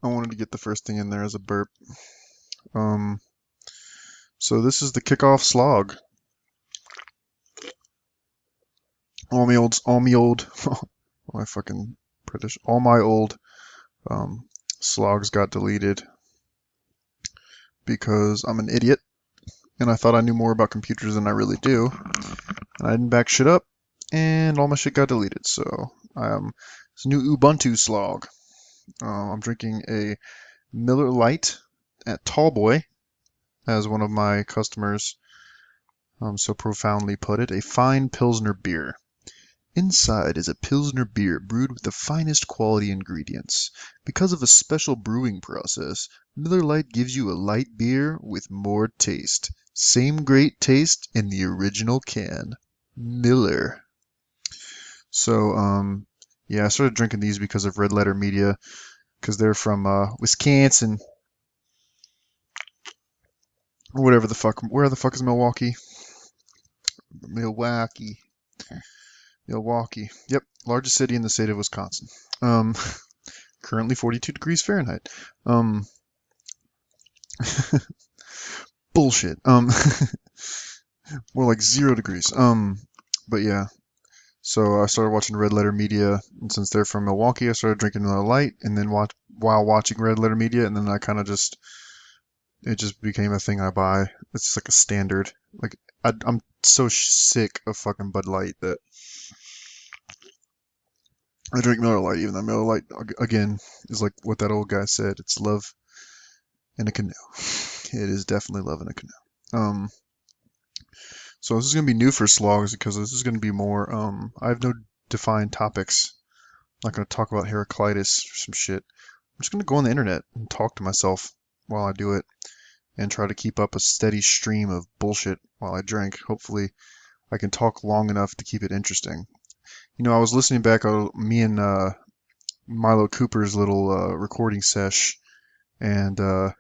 I wanted to get the first thing in there as a burp. Um, so this is the kickoff slog. All me old, my fucking British, all my old um, slogs got deleted because I'm an idiot and I thought I knew more about computers than I really do. And I didn't back shit up, and all my shit got deleted. So it's a new Ubuntu slog. I'm drinking a Miller Lite at Tallboy, as one of my customers so profoundly put it, a fine Pilsner beer. Inside is a Pilsner beer brewed with the finest quality ingredients. Because of a special brewing process, Miller Lite gives you a light beer with more taste. Same great taste in the original can. Miller. So, yeah, I started drinking these because of Red Letter Media, because they're from Wisconsin, or whatever the fuck. Where the fuck is Milwaukee? Milwaukee. Milwaukee. Yep, largest city in the state of Wisconsin. Um, currently 42 degrees Fahrenheit. Um, bullshit. More like 0 degrees. But yeah. So I started watching Red Letter Media, and since they're from Milwaukee, I started drinking Miller Lite, and then while watching Red Letter Media, and then I kind of just it just became a thing I buy. It's like a standard. Like I'm so sick of fucking Bud Light that I drink Miller Lite, even though Miller Lite again is like what that old guy said. It's love in a canoe. It is definitely love in a canoe. So this is gonna be new for slogs because this is gonna be more. I have no defined topics. I'm not gonna talk about Heraclitus or some shit. I'm just gonna go on the internet and talk to myself while I do it, and try to keep up a steady stream of bullshit while I drink. Hopefully, I can talk long enough to keep it interesting. You know, I was listening back on me and Milo Cooper's little recording sesh, and I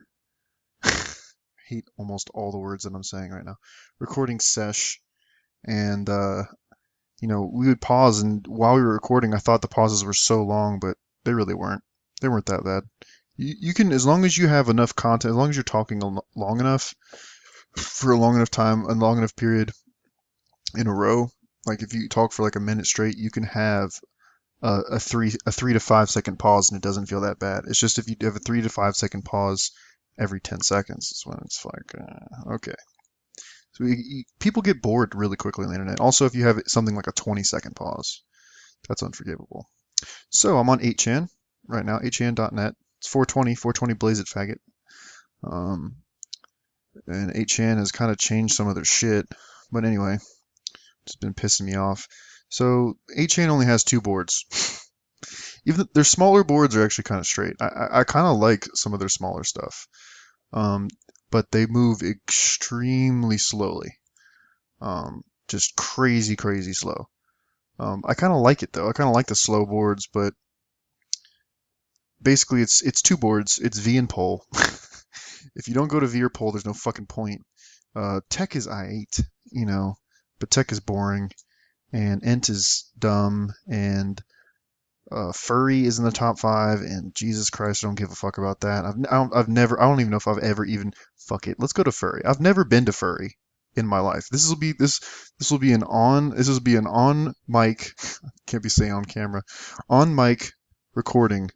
hate almost all the words that I'm saying right now. Recording sesh, and you know, we would pause, and while we were recording, I thought the pauses were so long, but they really weren't. They weren't that bad. You can, as long as you have enough content, as long as you're talking long enough for a long enough time, a long enough period in a row. Like if you talk for like a minute straight, you can have a 3 to 5 second pause, and it doesn't feel that bad. It's just if you have a 3 to 5 second pause every 10 seconds, is when it's like okay. So people get bored really quickly on the internet. Also, if you have something like a 20-second pause, that's unforgivable. So I'm on 8chan right now, 8chan.net. It's 420, 420 blaze it faggot. Um, and 8chan has kind of changed some of their shit. But anyway, it's been pissing me off. So 8chan only has 2 boards. Even their smaller boards are actually kind of straight. I kind of like some of their smaller stuff. Um, but they move extremely slowly. Just crazy, crazy slow. I kind of like it though. I kind of like the slow boards, but basically it's 2 boards. It's V and pole. If you don't go to V or pole, there's no fucking point. Tech is I8, you know, but tech is boring, and ent is dumb, and furry is in the top 5, and Jesus Christ, I don't give a fuck about that. I don't even know if I've ever even, fuck it, let's go to furry. I've never been to furry in my life. This will be an on mic, can't be saying on camera, on mic recording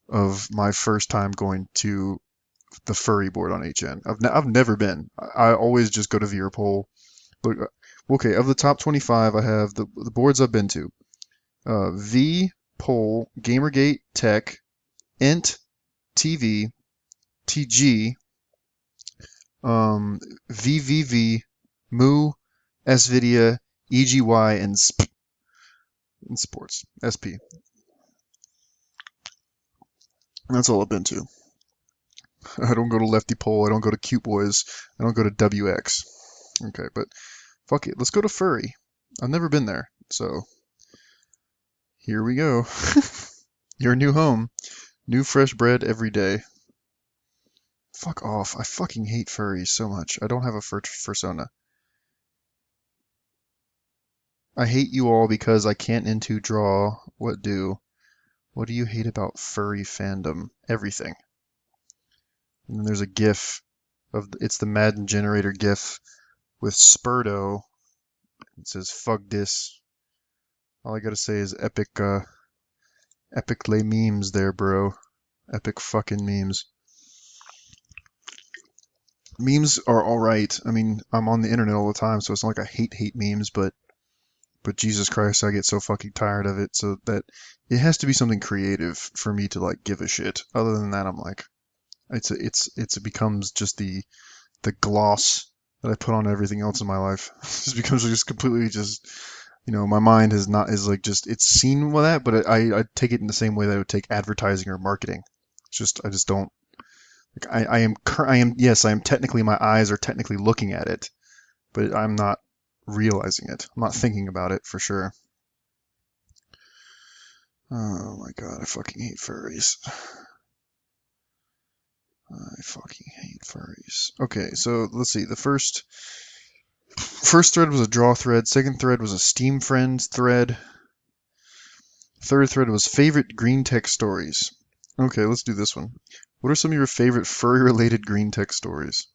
of my first time going to the furry board on HN. I've never been. I always just go to V or pole. Look, okay, of the top 25, I have the boards I've been to. V, Pole, Gamergate, Tech, Int, TV, TG, VVV, Moo, SVidea, EGY, and Sports, SP. That's all I've been to. I don't go to Lefty Pole, I don't go to Cute Boys, I don't go to WX. Okay, but fuck it, let's go to Furry. I've never been there, so here we go. Your new home. New fresh bread every day. Fuck off. I fucking hate furries so much. I don't have a fursona. I hate you all because I can't into draw what do. What do you hate about furry fandom? Everything. And then there's a GIF it's the Madden generator GIF with Spurdo. It says "fuck this." All I gotta say is epic lay memes there, bro. Epic fucking memes. Memes are all right. I mean, I'm on the internet all the time, so it's not like I hate memes, but Jesus Christ, I get so fucking tired of it. So that it has to be something creative for me to like give a shit. Other than that, I'm like, it becomes just the gloss that I put on everything else in my life. It just becomes just completely just, my mind is like just it's seen with that, but I take it in the same way that I would take advertising or marketing. It's just I just don't. Like, I am yes, I am technically my eyes are technically looking at it, but I'm not realizing it. I'm not thinking about it for sure. Oh my god, I fucking hate furries. I fucking hate furries. Okay, so let's see. The first thread was a draw thread. Second thread was a Steam Friends thread. Third thread was favorite green tech stories. Okay, let's do this one. What are some of your favorite furry-related green tech stories?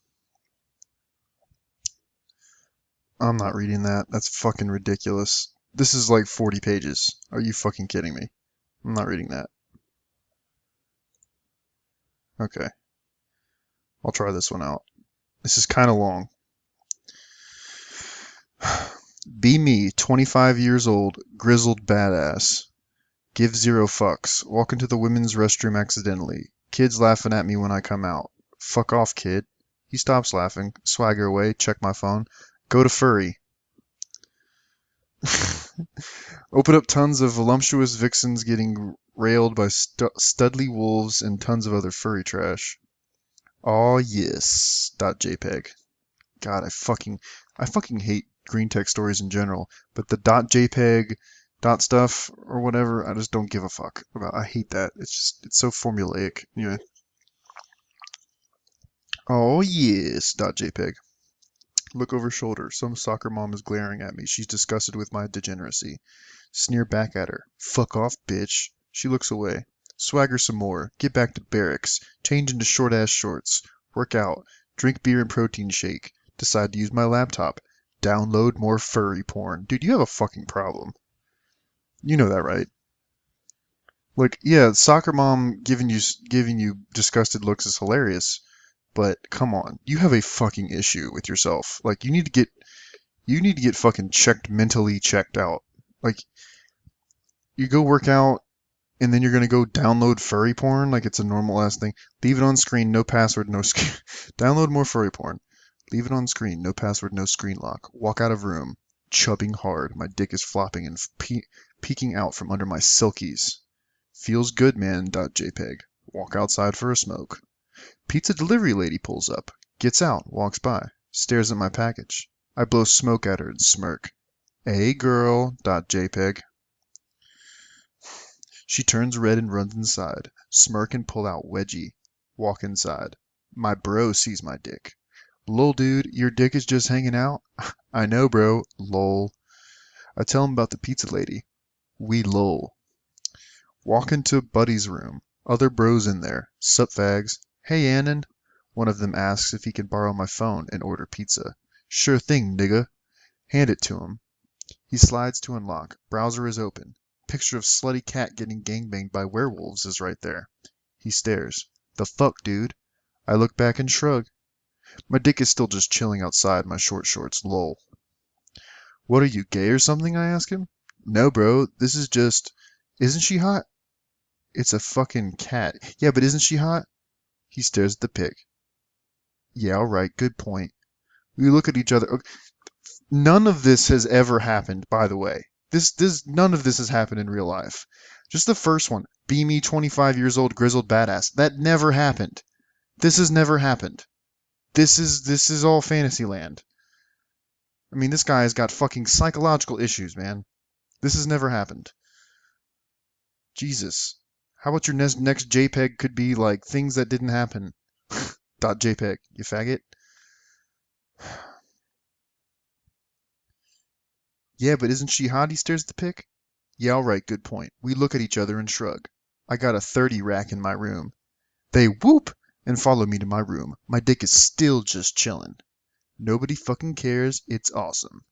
I'm not reading that. That's fucking ridiculous. This is like 40 pages. Are you fucking kidding me? I'm not reading that. Okay, I'll try this one out. This is kind of long. Be me, 25 years old, grizzled badass. Give zero fucks. Walk into the women's restroom accidentally. Kids laughing at me when I come out. Fuck off, kid. He stops laughing. Swagger away. Check my phone. Go to furry. Open up tons of voluptuous vixens getting railed by studly wolves and tons of other furry trash. Aw yes. .jpg. God, I fucking hate green tech stories in general, but the .jpg stuff or whatever, I just don't give a fuck about. I hate that. It's so formulaic. Anyway. Oh yes. .jpg. Look over shoulder. Some soccer mom is glaring at me. She's disgusted with my degeneracy. Sneer back at her. Fuck off, bitch. She looks away. Swagger some more. Get back to barracks. Change into short ass shorts. Work out. Drink beer and protein shake. Decide to use my laptop. Download more furry porn. Dude, you have a fucking problem. You know that, right? Like, yeah, soccer mom giving you disgusted looks is hilarious, but come on, you have a fucking issue with yourself. Like, you need to get fucking mentally checked out. Like, you go work out and then you're gonna go download furry porn like it's a normal ass thing. Leave it on screen, no password, no screen. Download more furry porn. Leave it on screen, no password, no screen lock. Walk out of room, chubbing hard. My dick is flopping and peeking out from under my silkies. Feels good, man. .jpg. Walk outside for a smoke. Pizza delivery lady pulls up, gets out, walks by, stares at my package. I blow smoke at her and smirk. Hey girl. .jpg. She turns red and runs inside. Smirk and pull out wedgie. Walk inside. My bro sees my dick. Lol, dude, your dick is just hanging out? I know, bro. Lol. I tell him about the pizza lady. We lol. Walk into Buddy's room. Other bros in there. Sup, fags. Hey, Annan. One of them asks if he can borrow my phone and order pizza. Sure thing, nigga. Hand it to him. He slides to unlock. Browser is open. Picture of slutty cat getting gangbanged by werewolves is right there. He stares. The fuck, dude? I look back and shrug. My dick is still just chilling outside my short shorts, lol. What are you, gay or something? I ask him. No, bro, this is just... Isn't she hot? It's a fucking cat. Yeah, but isn't she hot? He stares at the pig. Yeah, alright, good point. We look at each other. Okay. None of this has ever happened, by the way. None of this has happened in real life. Just the first one. Be me, 25 years old, grizzled badass. That never happened. This has never happened. This is all fantasy land. I mean, this guy has got fucking psychological issues, man. This has never happened. Jesus. How about your next JPEG could be like things that didn't happen? .jpg, you faggot. Yeah, but isn't she hot? He stares at the pic. Yeah, alright, good point. We look at each other and shrug. I got a 30 rack in my room. They whoop and follow me to my room. My dick is still just chillin'. Nobody fucking cares. It's awesome.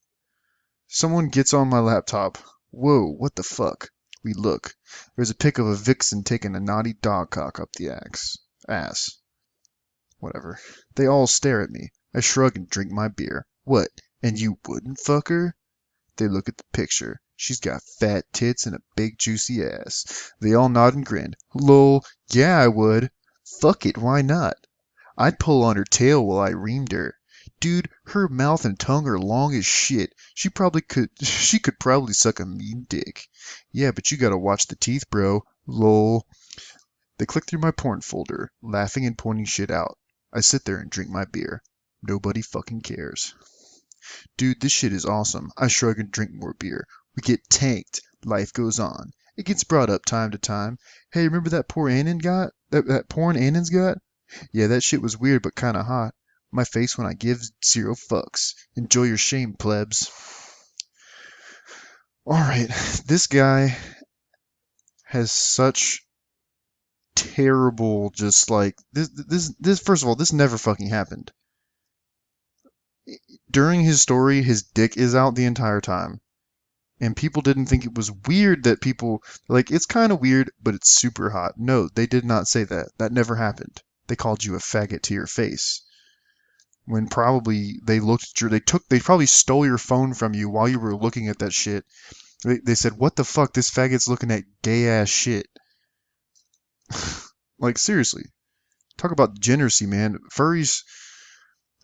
Someone gets on my laptop. Whoa, what the fuck? We look. There's a pic of a vixen taking a naughty dog cock up the ass. Whatever. They all stare at me. I shrug and drink my beer. What? And you wouldn't fuck her? They look at the picture. She's got fat tits and a big juicy ass. They all nod and grin. Lol, yeah I would. Fuck it, why not? I'd pull on her tail while I reamed her. Dude, her mouth and tongue are long as shit. She could probably suck a mean dick. Yeah, but you gotta watch the teeth, bro. Lol. They click through my porn folder, laughing and pointing shit out. I sit there and drink my beer. Nobody fucking cares. Dude, this shit is awesome. I shrug and drink more beer. We get tanked. Life goes on. It gets brought up time to time. Hey, remember that poor Annan got? That porn Annan's got? Yeah, that shit was weird but kinda hot. My face when I give 0 fucks. Enjoy your shame, plebs. Alright, this guy has such terrible just like this first of all, this never fucking happened. During his story, his dick is out the entire time. And people didn't think it was weird that people like it's kind of weird, but it's super hot. No, they did not say that. That never happened. They called you a faggot to your face. When probably they looked at your, they probably stole your phone from you while you were looking at that shit. They said, "What the fuck? This faggot's looking at gay ass shit." Like seriously, talk about degeneracy, man. Furries,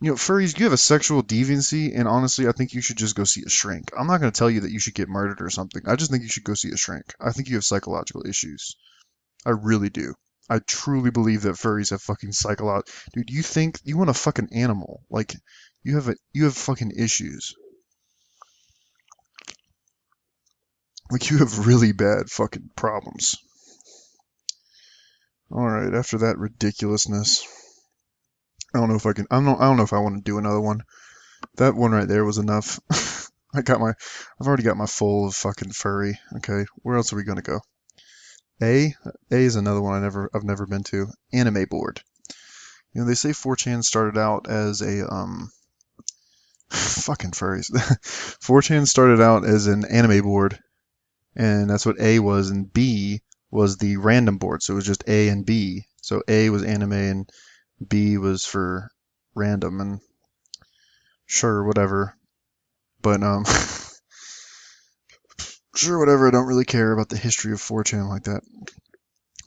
furries, you have a sexual deviancy, and honestly, I think you should just go see a shrink. I'm not gonna tell you that you should get murdered or something. I just think you should go see a shrink. I think you have psychological issues. I really do. I truly believe that furries have fucking psychological. Dude, you think you want a fucking animal? Like, you have fucking issues. Like you have really bad fucking problems. All right, after that ridiculousness, I don't know if I can. I don't know if I want to do another one. That one right there was enough. I've already got my full of fucking furry. Okay, where else are we gonna go? A, A is another one I've never been to. Anime board. They say 4chan started out as a fucking furries. 4chan started out as an anime board, and that's what A was, and B was the random board. So it was just A and B. So A was anime and B was for random, and sure, whatever. But sure, whatever. I don't really care about the history of 4chan like that.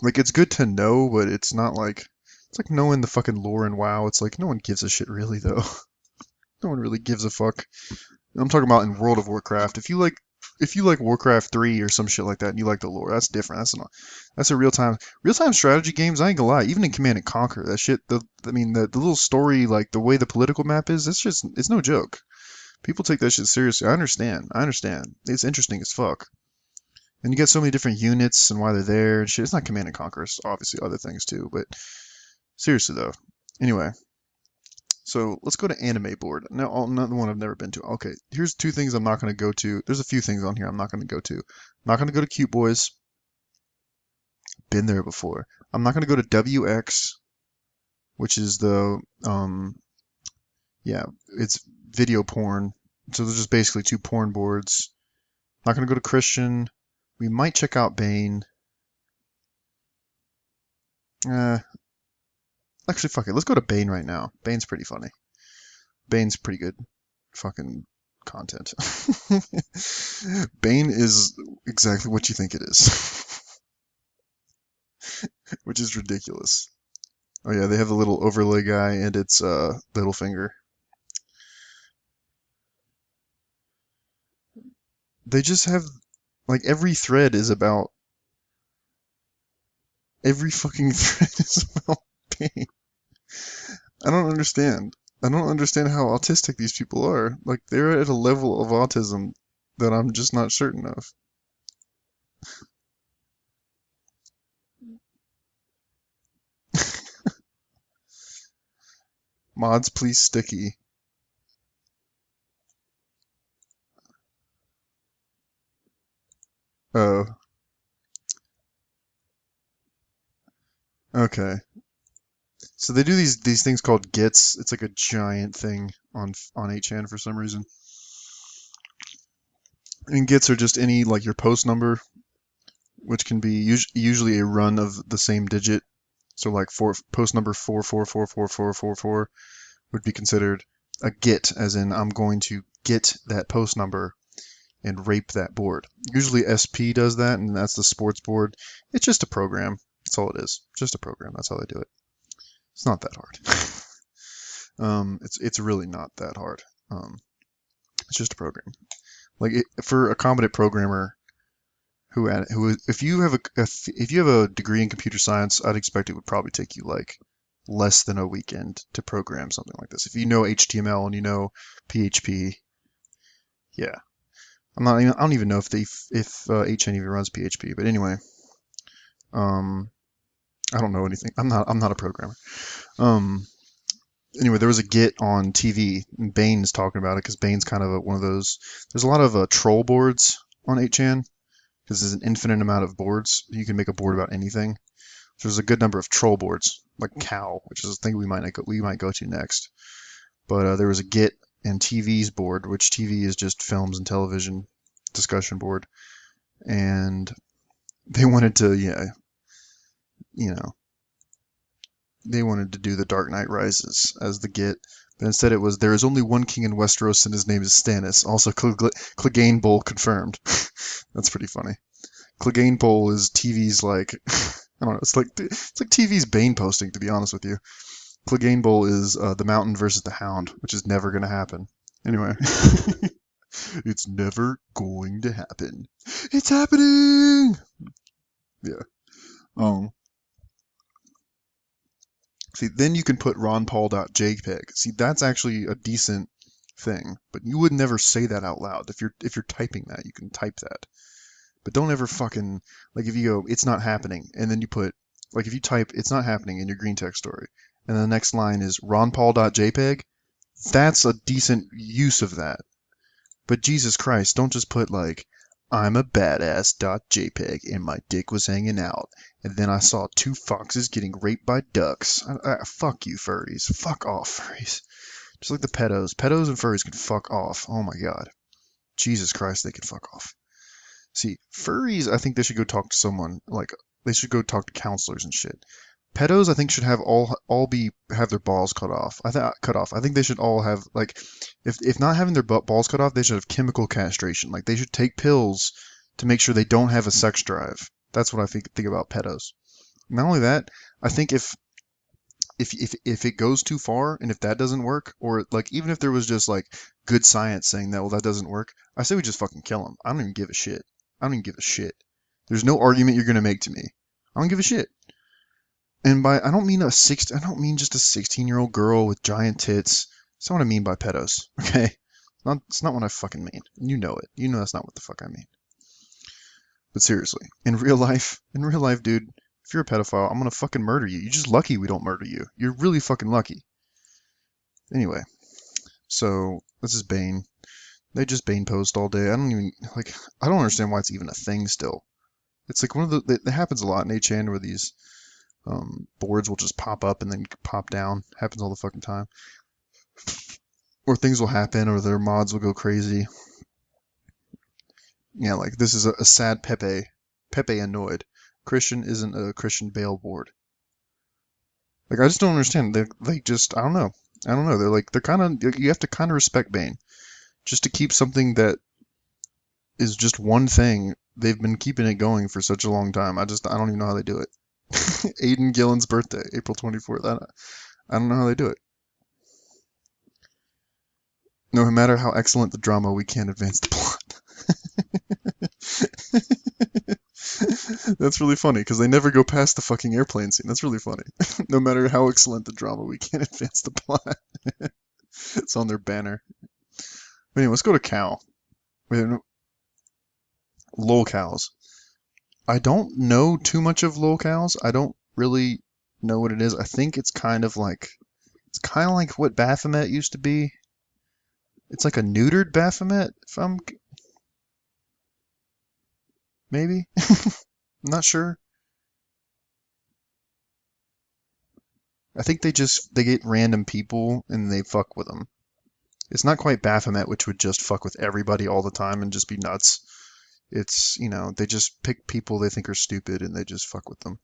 Like it's good to know, but it's not like it's like knowing the fucking lore in WoW. It's like no one gives a shit really though. No one really gives a fuck. I'm talking about in World of Warcraft. If you like Warcraft 3 or some shit like that and you like the lore, that's different. That's a real time strategy games, I ain't gonna lie. Even in Command and Conquer, that shit the little story, like the way the political map is, it's no joke. People take that shit seriously. I understand. I understand. It's interesting as fuck. And you get so many different units and why they're there and shit. It's not Command and Conquer, it's obviously other things too, but seriously though. Anyway, so let's go to anime board. Now, another one I've never been to. Okay, here's 2 things I'm not going to go to. There's a few things on here I'm not going to go to. I'm not going to go to Cute Boys. Been there before. I'm not going to go to WX, which is yeah, it's video porn. So there's just basically 2 porn boards. Not going to go to Christian. We might check out Bane. Uh, Actually, fuck it. Let's go to Bane right now. Bane's pretty funny. Bane's pretty good fucking content. Bane is exactly what you think it is, which is ridiculous. Oh yeah, they have a little overlay guy and it's little finger. They just have like every fucking thread is about Bane. I don't understand. I don't understand how autistic these people are. Like they're at a level of autism that I'm just not certain of. Mods, please sticky. Oh, Okay. So they do these things called gets. It's like a giant thing on 8chan for some reason. And gets are just any like your post number, which can be usually a run of the same digit. So like post number 44444444 would be considered a get, as in I'm going to get that post number and rape that board. Usually SP does that, and that's the sports board. It's just a program. That's all it is. Just a program. That's how they do it. It's not that hard. It's really not that hard. It's just a program. Like for a competent programmer who if you have a degree in computer science, I'd expect it would probably take you like less than a weekend to program something like this. If you know HTML and you know PHP, yeah. I don't even know if 8chan even runs PHP, but anyway, um, I don't know anything. I'm not a programmer. Um, anyway, there was a Git on TV, and Bane's talking about it because Bane's kind of one of those. There's a lot of troll boards on 8chan because there's an infinite amount of boards. You can make a board about anything. So there's a good number of troll boards, like Cow, which is a thing we might go to next. But there was a Git and TV's board, which TV is just films and television discussion board, and they wanted to, yeah, you know, they wanted to do the Dark Knight Rises as the Git, but instead it was there is only one king in Westeros and his name is Stannis. Also, Clegane Bowl confirmed. That's pretty funny. Clegane Bowl is TV's like I don't know. It's like TV's Bane posting, to be honest with you. Clegane Bowl is the Mountain versus the Hound, which is never going to happen. Anyway, it's never going to happen. It's happening. Yeah. Um. See, then you can put ronpaul.jpg. See, that's actually a decent thing, but you would never say that out loud. If you're typing that, you can type that. But don't ever fucking like if you go, it's not happening, and then you put like if you type it's not happening in your green text story, and the next line is ronpaul.jpg, that's a decent use of that. But Jesus Christ, don't just put like I'm a badass.jpg and my dick was hanging out, and then I saw two foxes getting raped by ducks. Fuck you, furries. Fuck off, furries. Just like the pedos. Pedos and furries can fuck off. Oh my god. Jesus Christ, they can fuck off. See, furries, I think they should go talk to someone. Like, they should go talk to counselors and shit. Pedos, I think should have have their balls cut off. I think they should all have like, if not having their balls cut off, they should have chemical castration. Like they should take pills to make sure they don't have a sex drive. That's what I think about pedos. Not only that, I think if it goes too far and if that doesn't work, or like even if there was just like good science saying that well that doesn't work, I say we just fucking kill them. I don't even give a shit. I don't even give a shit. There's no argument you're gonna make to me. I don't give a shit. And by I don't mean I don't mean just a 16-year-old girl with giant tits. That's not what I mean by pedos. Okay, it's not what I fucking mean. You know it. You know that's not what the fuck I mean. But seriously, in real life, dude, if you're a pedophile, I'm gonna fucking murder you. You're just lucky we don't murder you. You're really fucking lucky. Anyway, so this is Bane. They just Bane post all day. I don't understand why it's even a thing still. It's like it happens a lot in 8chan where these boards will just pop up and then pop down. Happens all the fucking time. Or things will happen, or their mods will go crazy. Yeah, like this is a sad Pepe. Pepe annoyed. Christian isn't a Christian Bale board. Like I just don't understand. They just I don't know. I don't know. They're kind of you have to kind of respect Bane just to keep something that is just one thing. They've been keeping it going for such a long time. I don't even know how they do it. Aiden Gillen's birthday, April 24th. I don't know how they do it. No matter how excellent the drama, we can't advance the plot. That's really funny because they never go past the fucking airplane scene. That's really funny. No matter how excellent the drama, we can't advance the plot. It's on their banner. But anyway, let's go to Cow. Wait, no, lolcows. I don't know too much of lolcows. I don't really know what it is. I think it's kind of like what Baphomet used to be. It's like a neutered Baphomet, if I'm maybe. I'm not sure. I think they get random people and they fuck with them. It's not quite Baphomet, which would just fuck with everybody all the time and just be nuts. It's, they just pick people they think are stupid and they just fuck with them.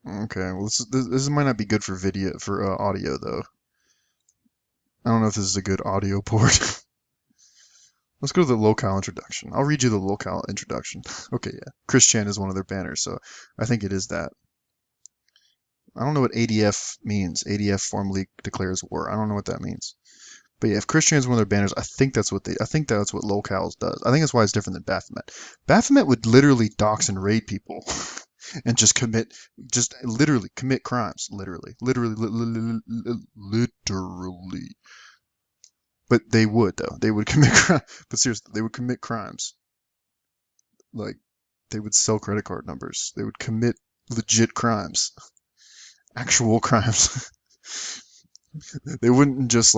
Okay, well, this might not be good for audio though. I don't know if this is a good audio port. Let's go to the lolcow introduction. I'll read you the lolcow introduction. Okay, yeah. Christian is one of their banners, so I think it is that. I don't know what ADF means. ADF formally declares war. I don't know what that means. But yeah, if Christian is one of their banners, I think that's what lolcows does. I think that's why it's different than Baphomet. Baphomet would literally dox and raid people and just literally commit crimes. Literally. But they would though. They would commit crime. But seriously, they would commit crimes. Like they would sell credit card numbers. They would commit legit crimes, actual crimes. They wouldn't just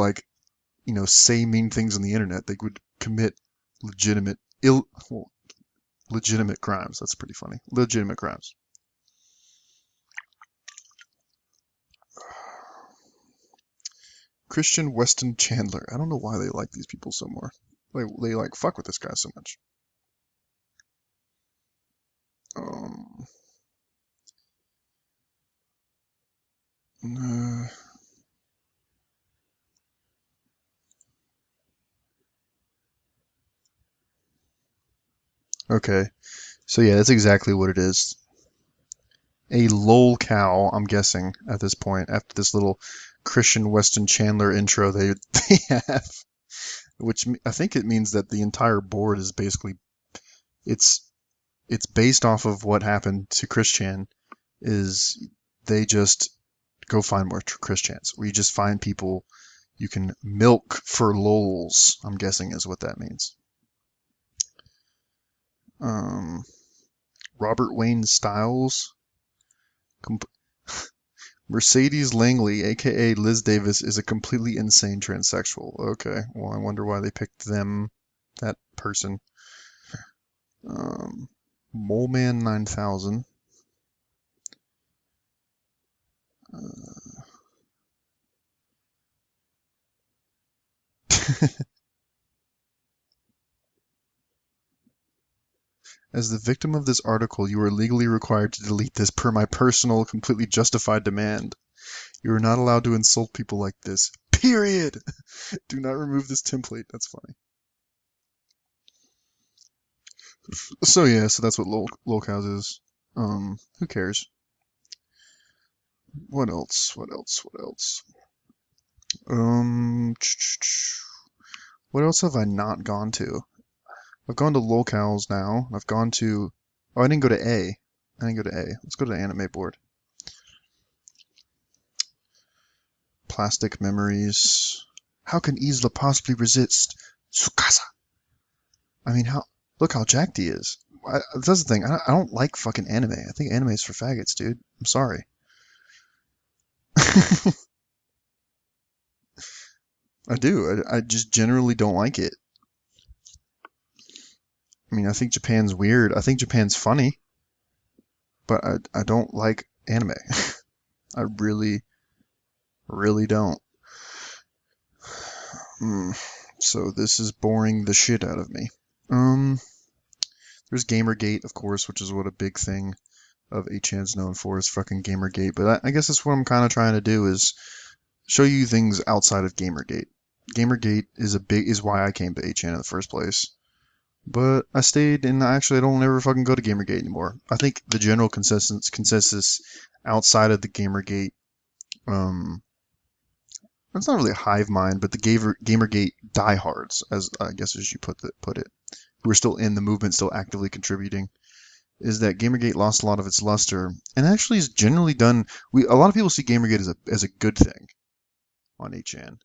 say mean things on the internet. They would commit legitimate legitimate crimes. That's pretty funny. Legitimate crimes. Christian Weston Chandler. I don't know why they like these people so more. They fuck with this guy so much. Okay, so yeah, that's exactly what it is. A lolcow, I'm guessing, at this point, after this little Christian Weston Chandler intro they have, which I think it means that the entire board is basically it's it's based off of what happened to Christian. Is they just go find more Christians. We just find people you can milk for lols. I'm guessing is what that means. Robert Wayne Styles. Mercedes Langley, aka Liz Davis, is a completely insane transsexual. Okay, well, I wonder why they picked that person. Moleman 9000. As the victim of this article, you are legally required to delete this per my personal, completely justified demand. You are not allowed to insult people like this. Period! Do not remove this template. That's funny. So yeah, so that's what lolcows is. Who cares? What else? What else? What else? What else have I not gone to? I've gone to lolcows now. I've gone to. Oh, I didn't go to A. I didn't go to A. Let's go to the anime board. Plastic memories. How can Isla possibly resist Tsukasa? I mean, look how jacked he is. That's the thing. I don't like fucking anime. I think anime is for faggots, dude. I'm sorry. I do. I just generally don't like it. I mean, I think Japan's weird. I think Japan's funny, but I don't like anime. I really, really don't. So this is boring the shit out of me. There's Gamergate, of course, which is what a big thing of 8chan's known for is fucking Gamergate. But I guess that's what I'm kind of trying to do is show you things outside of Gamergate. Gamergate is why I came to 8chan in the first place. But I stayed, and I don't ever fucking go to Gamergate anymore. I think the general consensus outside of the Gamergate, it's not really a hive mind, but the Gamergate diehards, as I guess as you put it, who are still in the movement, still actively contributing, is that Gamergate lost a lot of its luster, and actually is generally done. A lot of people see Gamergate as a good thing on 8chan.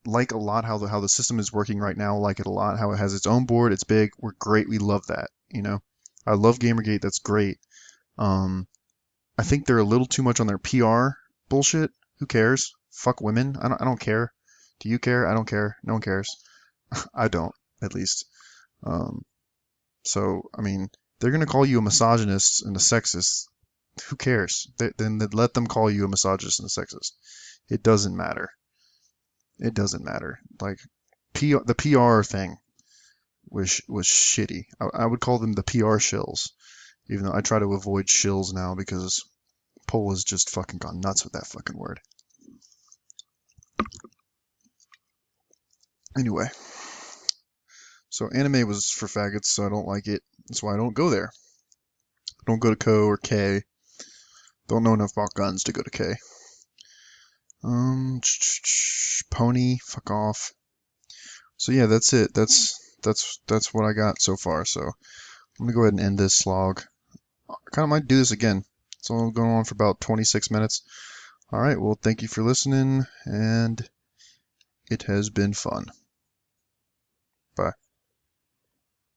Like a lot how the system is working right now. Like it a lot how it has its own board. It's big. We're great. We love that. I love Gamergate. That's great. I think they're a little too much on their PR bullshit. Who cares? Fuck women. I don't care. Do you care? I don't care. No one cares. I don't, at least. Um, so, I mean, they're gonna call you a misogynist and a sexist. Who cares? Then let them call you a misogynist and a sexist. It doesn't matter. It doesn't matter. Like, the PR thing was shitty. I would call them the PR shills, even though I try to avoid shills now because Poll has just fucking gone nuts with that fucking word. Anyway, so anime was for faggots, so I don't like it. That's why I don't go there. Don't go to Co or K. Don't know enough about guns to go to K. Pony, fuck off. So yeah, that's it. That's what I got so far. So I'm gonna go ahead and end this slog. I kind of might do this again. It's only going on for about 26 minutes. All right. Well, thank you for listening, and it has been fun. Bye.